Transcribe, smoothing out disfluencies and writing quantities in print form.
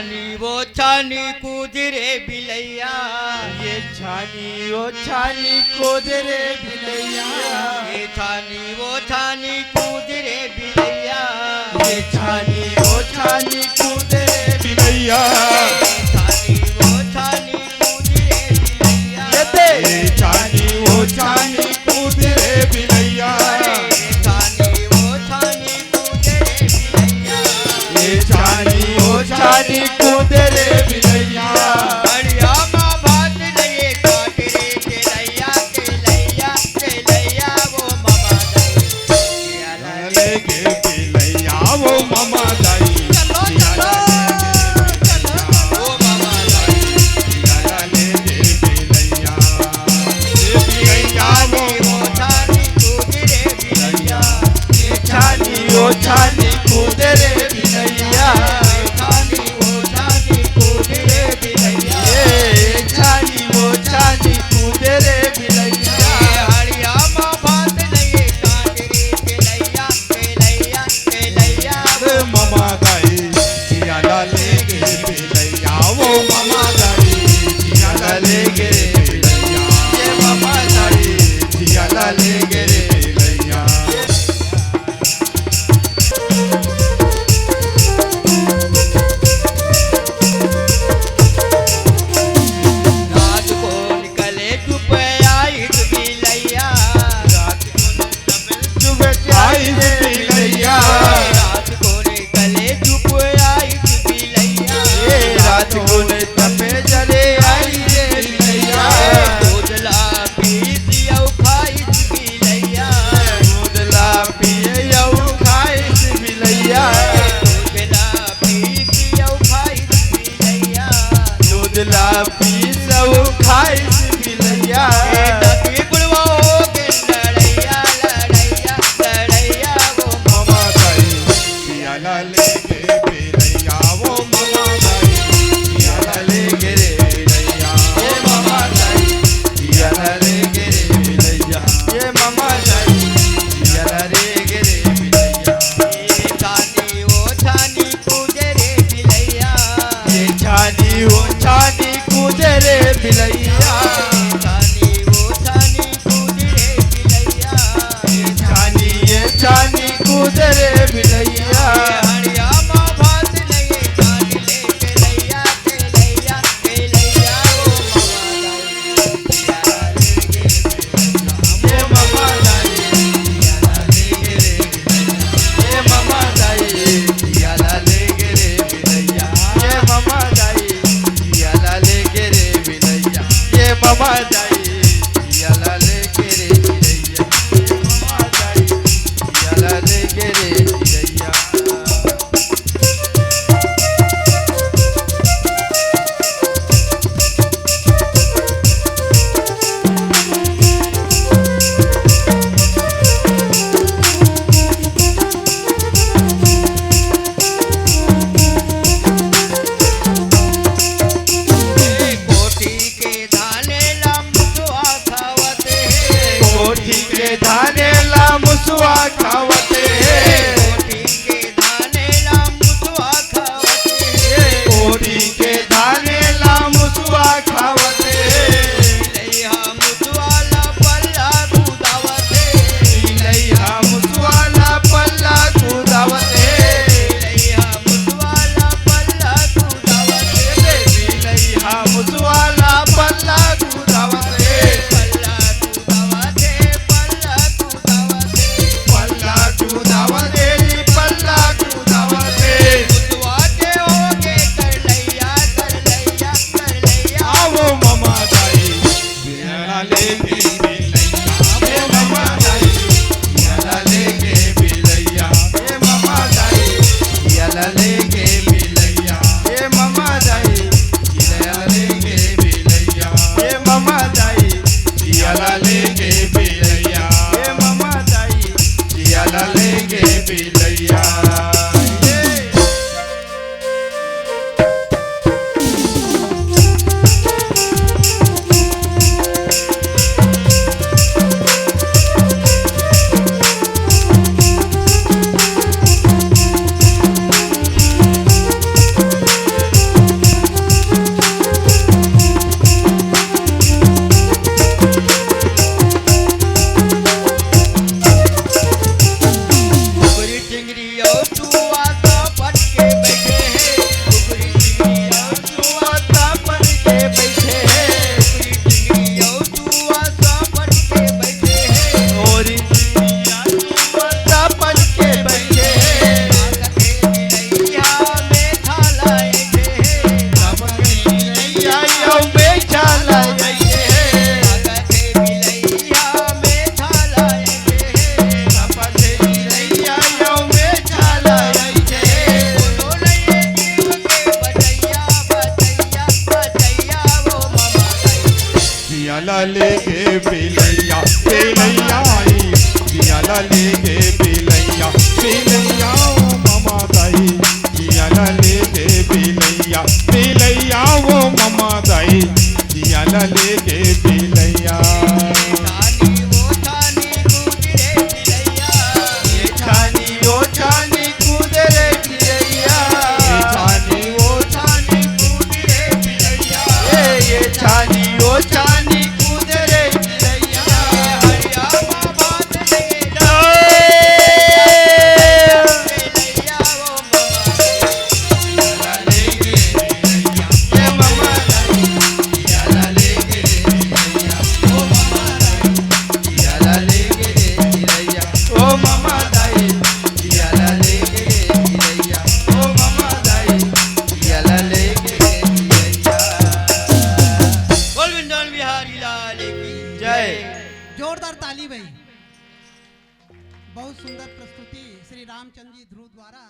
छानी कूद रे बिलैया, ये छानी वो छानी कूद रे बिलैया, ये छानी कूद रे बिलैया, ये छानी वो छानी कूद रे बिलैया, छानी कूद रे बिलैया, ये छानी वो छानी कूद रे बिलैया, छानी कूद रे बिलैया, ये छानी वो छानी कूद रे बिलैया। बढ़िया माँ बात लगे काट रे केलैया केलैया केलैया वो मामा दाई लेगे बिलैया वो मामा दाई, चलो वो मामा दाई लेगे बिलैया, बिलैया वो छानी कूद रे बिलैया, छानी वो छानी कूद रे बिलैया, छानी कूद रे बिलैया, ये छानी वो छानी कूद रे बिलैया। हरिया माँ बात लगे काट रे केलैया केलैया केलैया मामा दाई जियाला लेगे बिलैया वो मामा दाई, जियाला लेगे बिलैया, ये मामा दाई जियाला लेगे बिलैया। रात को निकले धूप आई बिलैया, रात को सुबह आई बिलैया, रात को निकले धूप आई बिलैया, रात को तपे जले आई बिलैया, दूधला पी दिया खाई बिलैया, दूधला पिए यौ खाई बिलैया, दूधला पी दिया खाई बिलैया, दूधला पी सब खाई बिलैया। नदी बुढ़वा हो के लड़ैया लड़ैया लड़ैया वो मामा दाई जियाला लेगे बिलैया वो मामा दाई, जियाला लेगे रे बिलैया, ये मामा दाई जियाला लेगे रे बिलैया, ये मामा दाई जियाला लेगे रे बिलैया। छानी वो छानी कूद रे बिलैया, ये छानी वो छानी कूद रे बिलैया, छानी वो जियाला लेके बिलैया बिलैया आई जियाला लेके बिलैया बिलैया वो मामा दाई जियाला लेके बिलैया बिलैया वो मामा दाई जियाला लेके बिलैया छानी वो छानी कूद रे चिड़ैया ये छानी वो छानी कूद रे चिड़ैया छानी वो छानी कूद रे चिड़ैया ये छानी वो छानी कूद रे चिड़ैया हरिया बात ले चिड़ैया वो जियाला लेके बिलैया ये मामा दाई जियाला लेके चिड़ैया ओ मामा दाई जियाला लेके चिड़ैया ओ मामा दाई जियाला लेके चिड़ैया ओ मामा दाई जियाला लेके चिड़ैया बोल विंध्याचल बिहारी लाल की जय। जोरदार ताली भाई। बहुत सुंदर प्रस्तुति श्री रामचंद्र जी ध्रुव द्वारा